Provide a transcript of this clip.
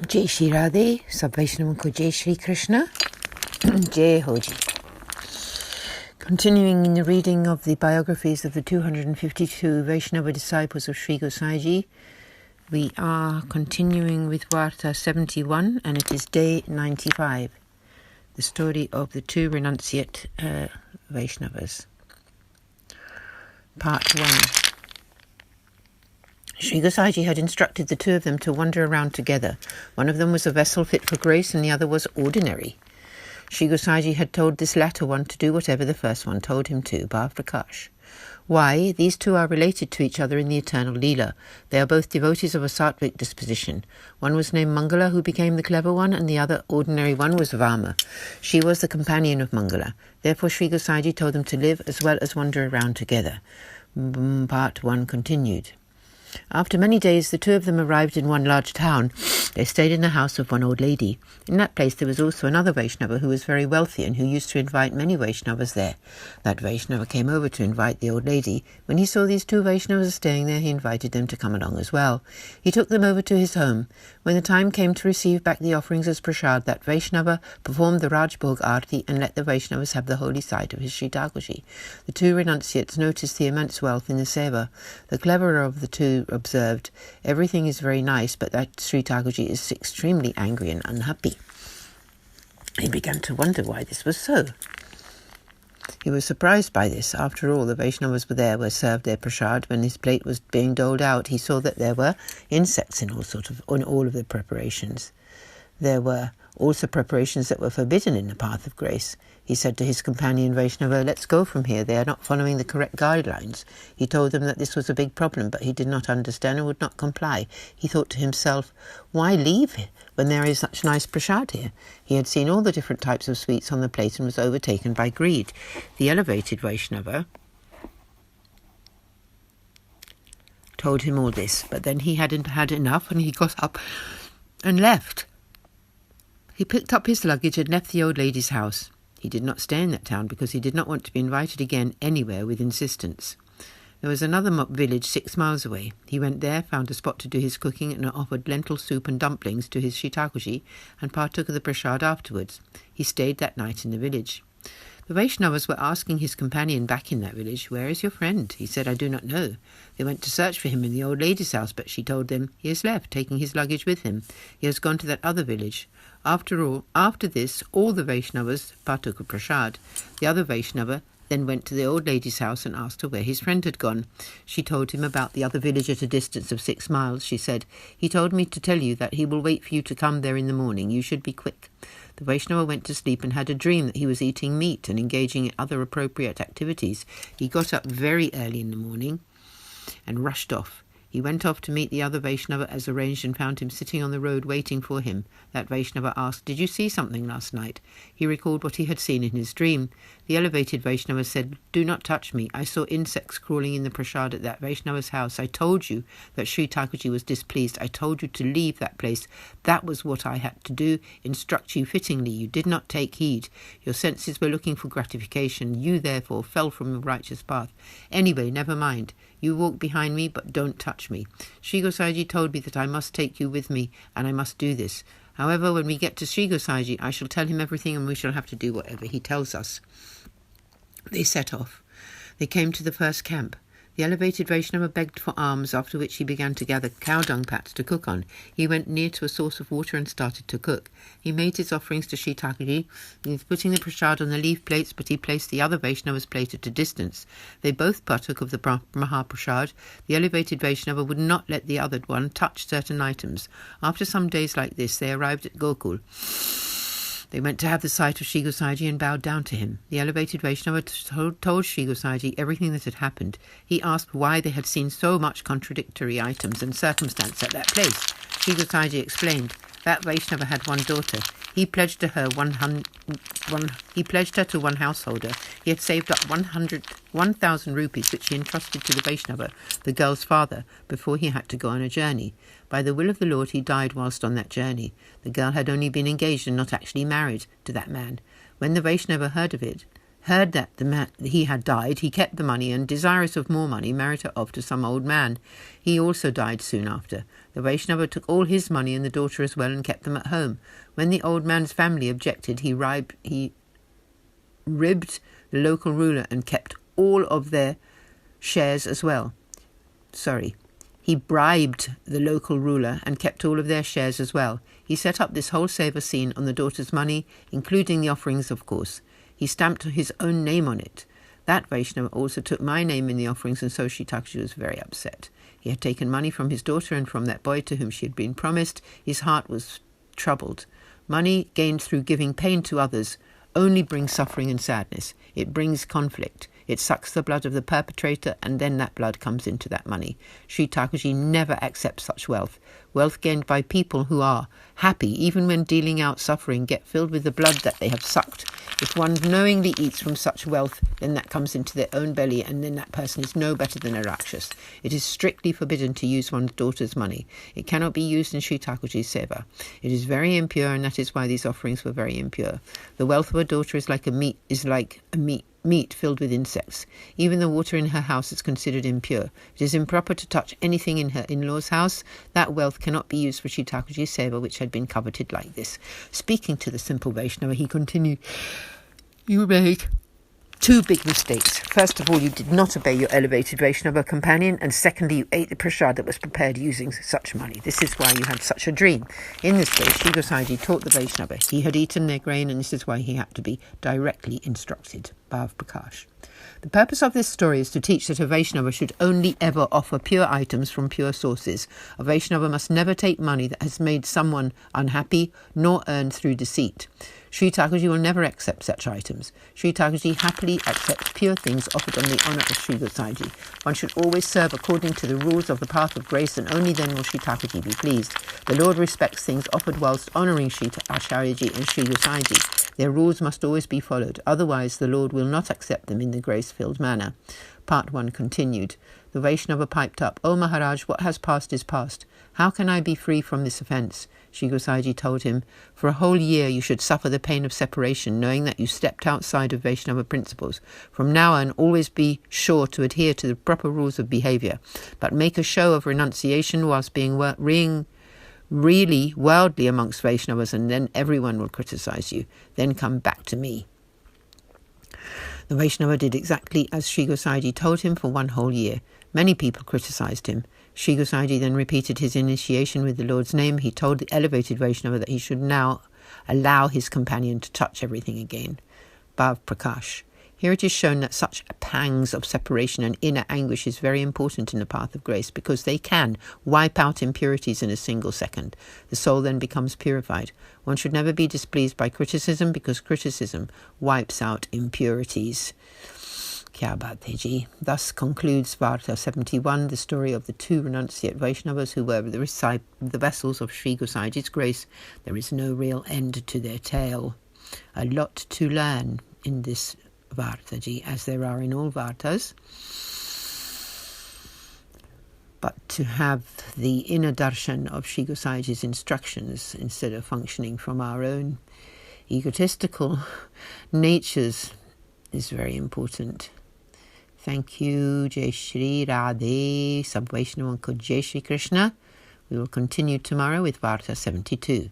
Jai Shri Radhe, Sab Vaishnav ko Jai Shri Krishna, Jai Hoji. Continuing in the reading of the biographies of the 252 Vaishnava disciples of Sri Gosaiji, we are continuing with Varta 71, and it is day 95, the story of the two renunciate Vaishnavas. Part 1. Sri Gosaiji had instructed the two of them to wander around together. One of them was a vessel fit for grace, and the other was ordinary. Sri Gosaiji had told this latter one to do whatever the first one told him to, Bhav Prakash. Why? These two are related to each other in the eternal Leela. They are both devotees of a sattvic disposition. One was named Mangala, who became the clever one, and the other ordinary one was Vama. She was the companion of Mangala. Therefore Sri Gosaiji told them to live as well as wander around together. Part 1 continued. After many days, the two of them arrived in one large town. They stayed in the house of one old lady. In that place there was also another Vaishnava who was very wealthy and who used to invite many Vaishnavas there. That Vaishnava came over to invite the old lady. When he saw these two Vaishnavas staying there, he invited them to come along as well. He took them over to his home. When the time came to receive back the offerings as prasad, that Vaishnava performed the Rajbhog Aarti and let the Vaishnavas have the holy sight of his Sri Thakurji. The two renunciates noticed the immense wealth in the Seva. The cleverer of the two observed, "Everything is very nice, but that Sri Thakurji is extremely angry and unhappy." He began to wonder why this was so. He was surprised by this. After all, the Vaishnavas were served their prasad. When his plate was being doled out, he saw that there were insects in all of the preparations. There were also preparations that were forbidden in the path of grace. He said to his companion Vaishnava, "Let's go from here. They are not following the correct guidelines." He told them that this was a big problem, but he did not understand and would not comply. He thought to himself, why leave when there is such nice prasad here? He had seen all the different types of sweets on the plate and was overtaken by greed. The elevated Vaishnava told him all this, but then he hadn't had enough and he got up and left. He picked up his luggage and left the old lady's house. He did not stay in that town because he did not want to be invited again anywhere with insistence. There was another village 6 miles away. He went there, found a spot to do his cooking, and offered lentil soup and dumplings to his Sri Thakurji and partook of the prasad afterwards. He stayed that night in the village. The Vaishnavas were asking his companion back in that village, "Where is your friend?" He said, "I do not know." They went to search for him in the old lady's house, but she told them he has left, taking his luggage with him. He has gone to that other village. After this, all the Vaishnavas partook of prasad. The other Vaishnava then went to the old lady's house and asked her where his friend had gone. She told him about the other village at a distance of 6 miles. She said, "He told me to tell you that he will wait for you to come there in the morning. You should be quick." The Vaishnava went to sleep and had a dream that he was eating meat and engaging in other appropriate activities. He got up very early in the morning and rushed off. He went off to meet the other Vaishnava as arranged and found him sitting on the road waiting for him. That Vaishnava asked, "Did you see something last night?" He recalled what he had seen in his dream. The elevated Vaishnava said, "Do not touch me. I saw insects crawling in the prasad at that Vaishnava's house. I told you that Sri Thakurji was displeased. I told you to leave that place. That was what I had to do, instruct you fittingly. You did not take heed. Your senses were looking for gratification. You, therefore, fell from the righteous path. Anyway, never mind. You walk behind me, but don't touch me. Sri Gosaiji told me that I must take you with me, and I must do this. However, when we get to Sri Gosaiji, I shall tell him everything, and we shall have to do whatever he tells us." They set off. They came to the first camp. The elevated Vaishnava begged for alms, after which he began to gather cow dung pats to cook on. He went near to a source of water and started to cook. He made his offerings to Sri Thakurji. He was putting the prasad on the leaf plates, but he placed the other Vaishnava's plate at a distance. They both partook of the Mahaprasad. The elevated Vaishnava would not let the other one touch certain items. After some days like this, they arrived at Gokul. They went to have the sight of Sri Gosaiji and bowed down to him. The elevated Vaishnava told Sri Gosaiji everything that had happened. He asked why they had seen so much contradictory items and circumstance at that place. Sri Gosaiji explained. That Vaishnava had one daughter. He pledged her to one householder. He had saved up 1,000 rupees, which he entrusted to the Vaishnava, the girl's father, before he had to go on a journey. By the will of the Lord, he died whilst on that journey. The girl had only been engaged and not actually married to that man. When the Vaishnava heard of it, heard that he had died, he kept the money and, desirous of more money, married her off to some old man. He also died soon after. The Vaishnava took all his money and the daughter as well and kept them at home. When the old man's family objected, he ribbed the local ruler and kept all of their shares as well. He bribed the local ruler and kept all of their shares as well. He set up this whole Seva scene on the daughter's money, including the offerings, of course. He stamped his own name on it. That Vaishnava also took my name in the offerings, and so Sri Thakurji was very upset. He had taken money from his daughter and from that boy to whom she had been promised. His heart was troubled. Money gained through giving pain to others only brings suffering and sadness. It brings conflict. It sucks the blood of the perpetrator, and then that blood comes into that money. Sri Thakurji never accepts such wealth. Wealth gained by people who are happy, even when dealing out suffering, get filled with the blood that they have sucked. If one knowingly eats from such wealth, then that comes into their own belly, and then that person is no better than a Rakshas. It is strictly forbidden to use one's daughter's money. It cannot be used in Sri Thakurji's Seva. It is very impure, and that is why these offerings were very impure. The wealth of a daughter is like meat filled with insects. Even the water in her house is considered impure. It is improper to touch anything in her in-law's house. That wealth cannot be used for Sri Thakurji's Seva, which had been coveted like this. Speaking to the simple Vaishnava, he continued, "You made two big mistakes. First of all, you did not obey your elevated Vaishnava companion, and secondly, you ate the prasad that was prepared using such money. This is why you had such a dream." In this way, Sri Gosaiji taught the Vaishnava. He had eaten their grain, and this is why he had to be directly instructed. Bhav Prakash. The purpose of this story is to teach that a Vaishnava should only ever offer pure items from pure sources. A Vaishnava must never take money that has made someone unhappy, nor earned through deceit. Sri Thakurji will never accept such items. Sri Thakurji happily accepts pure things offered on the honour of Sri Gosaiji. One should always serve according to the rules of the path of grace, and only then will Sri Thakurji be pleased. The Lord respects things offered whilst honouring Sri Acharyaji and Sri Gosaiji. Their rules must always be followed, otherwise the Lord will not accept them in the grace-filled manner. Part 1 continued. The Vaishnava piped up, "O Maharaj, what has passed is past. How can I be free from this offence?" Sri Gosaiji told him, "For a whole year you should suffer the pain of separation, knowing that you stepped outside of Vaishnava principles. From now on, always be sure to adhere to the proper rules of behaviour, but make a show of renunciation whilst being really worldly amongst Vaishnavas, and then everyone will criticize you. Then come back to me." The Vaishnava did exactly as Sri Gosaiji told him for one whole year. Many people criticized him. Sri Gosaiji then repeated his initiation with the Lord's name. He told the elevated Vaishnava that he should now allow his companion to touch everything again. Bhav Prakash. Here it is shown that such pangs of separation and inner anguish is very important in the path of grace, because they can wipe out impurities in a single second. The soul then becomes purified. One should never be displeased by criticism, because criticism wipes out impurities. Kya baat hai ji. Thus concludes Varta 71, the story of the two renunciate Vaishnavas who were the vessels of Sri Gosaiji's grace. There is no real end to their tale. A lot to learn in this Vartaji, as there are in all Vartas. But to have the inner darshan of Sri Gosaiji's instructions instead of functioning from our own egotistical natures is very important. Thank you. Jai Shri Radhe. Sub Vaishnavan ko Jai Shri Krishna. We will continue tomorrow with Varta 72.